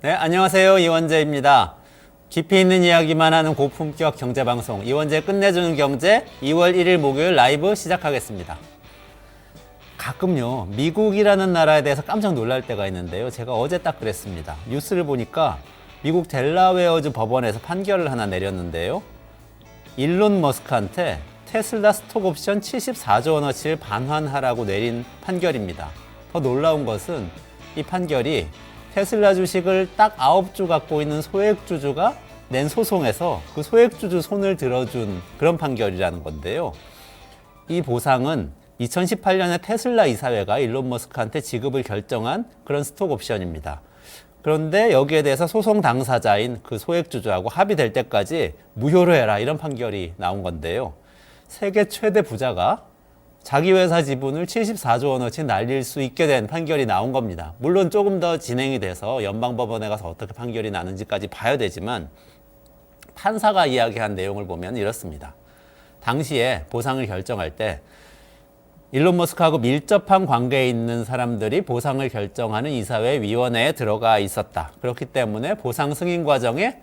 네, 안녕하세요. 이원재입니다. 깊이 있는 이야기만 하는 고품격 경제방송 이원재 끝내주는 경제 2월 1일 목요일 라이브 시작하겠습니다. 가끔요, 미국이라는 나라에 대해서 깜짝 놀랄 때가 있는데요. 제가 어제 딱 그랬습니다. 뉴스를 보니까 미국 델라웨어주 법원에서 판결을 하나 내렸는데요. 일론 머스크한테 테슬라 스톡옵션 74조 원어치를 반환하라고 내린 판결입니다. 더 놀라운 것은 이 판결이 테슬라 주식을 딱 9주 갖고 있는 소액주주가 낸 소송에서 그 소액주주 손을 들어준 그런 판결이라는 건데요. 이 보상은 2018년에 테슬라 이사회가 일론 머스크한테 지급을 결정한 그런 스톡 옵션입니다. 그런데 여기에 대해서 소송 당사자인 그 소액주주하고 합의될 때까지 무효로 해라 이런 판결이 나온 건데요. 세계 최대 부자가 자기 회사 지분을 74조 원어치 날릴 수 있게 된 판결이 나온 겁니다. 물론 조금 더 진행이 돼서 연방법원에 가서 어떻게 판결이 나는지까지 봐야 되지만 판사가 이야기한 내용을 보면 이렇습니다. 당시에 보상을 결정할 때 일론 머스크하고 밀접한 관계에 있는 사람들이 보상을 결정하는 이사회 위원회에 들어가 있었다. 그렇기 때문에 보상 승인 과정에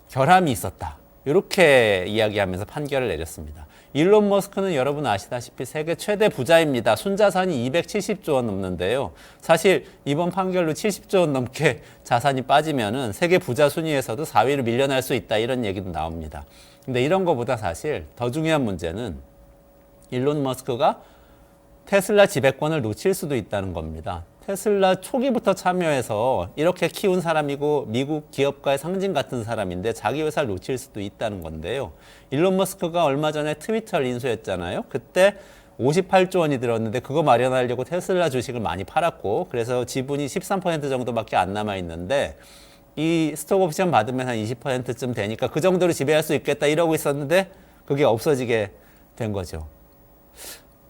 결함이 있었다. 이렇게 이야기하면서 판결을 내렸습니다. 일론 머스크는 여러분 아시다시피 세계 최대 부자입니다. 순자산이 270조 원 넘는데요. 사실 이번 판결로 70조 원 넘게 자산이 빠지면은 세계 부자 순위에서도 4위로 밀려날 수 있다 이런 얘기도 나옵니다. 근데 이런 거보다 사실 더 중요한 문제는 일론 머스크가 테슬라 지배권을 놓칠 수도 있다는 겁니다. 테슬라 초기부터 참여해서 이렇게 키운 사람이고 미국 기업가의 상징 같은 사람인데 자기 회사를 놓칠 수도 있다는 건데요. 일론 머스크가 얼마 전에 트위터를 인수했잖아요. 그때 58조 원이 들었는데 그거 마련하려고 테슬라 주식을 많이 팔았고 그래서 지분이 13% 정도밖에 안 남아 있는데 이 스톡 옵션 받으면 한 20%쯤 되니까 그 정도로 지배할 수 있겠다 이러고 있었는데 그게 없어지게 된 거죠.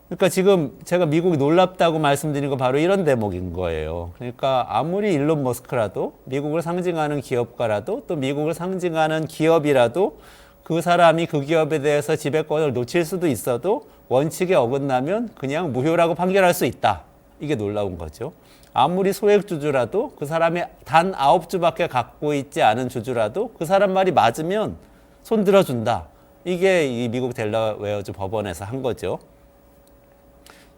그러니까 지금 제가 미국이 놀랍다고 말씀드린 건 바로 이런 대목인 거예요. 그러니까 아무리 일론 머스크라도 미국을 상징하는 기업가라도 또 미국을 상징하는 기업이라도 그 사람이 그 기업에 대해서 지배권을 놓칠 수도 있어도 원칙에 어긋나면 그냥 무효라고 판결할 수 있다. 이게 놀라운 거죠. 아무리 소액주주라도 그 사람이 단 9주밖에 갖고 있지 않은 주주라도 그 사람 말이 맞으면 손 들어준다. 이게 이 미국 델라웨어주 법원에서 한 거죠.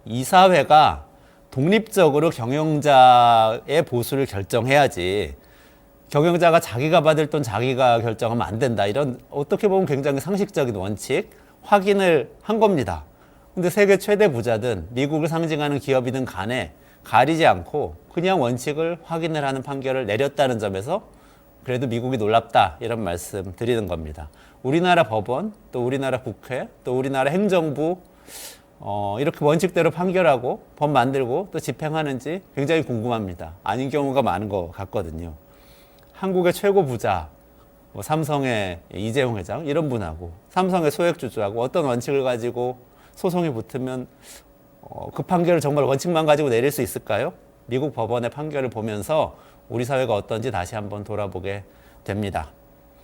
이사회가 독립적으로 경영자의 보수를 결정해야지 경영자가 자기가 받을 돈 자기가 결정하면 안 된다. 이런 어떻게 보면 굉장히 상식적인 원칙 확인을 한 겁니다. 근데 세계 최대 부자든 미국을 상징하는 기업이든 간에 가리지 않고 그냥 원칙을 확인을 하는 판결을 내렸다는 점에서 그래도 미국이 놀랍다 이런 말씀 드리는 겁니다. 우리나라 법원, 또 우리나라 국회, 또 우리나라 행정부 이렇게 원칙대로 판결하고 법 만들고 또 집행하는지 굉장히 궁금합니다. 아닌 경우가 많은 것 같거든요. 한국의 최고 부자, 삼성의 이재용 회장 이런 분하고 삼성의 소액주주하고 어떤 원칙을 가지고 소송이 붙으면 그 판결을 정말 원칙만 가지고 내릴 수 있을까요? 미국 법원의 판결을 보면서 우리 사회가 어떤지 다시 한번 돌아보게 됩니다.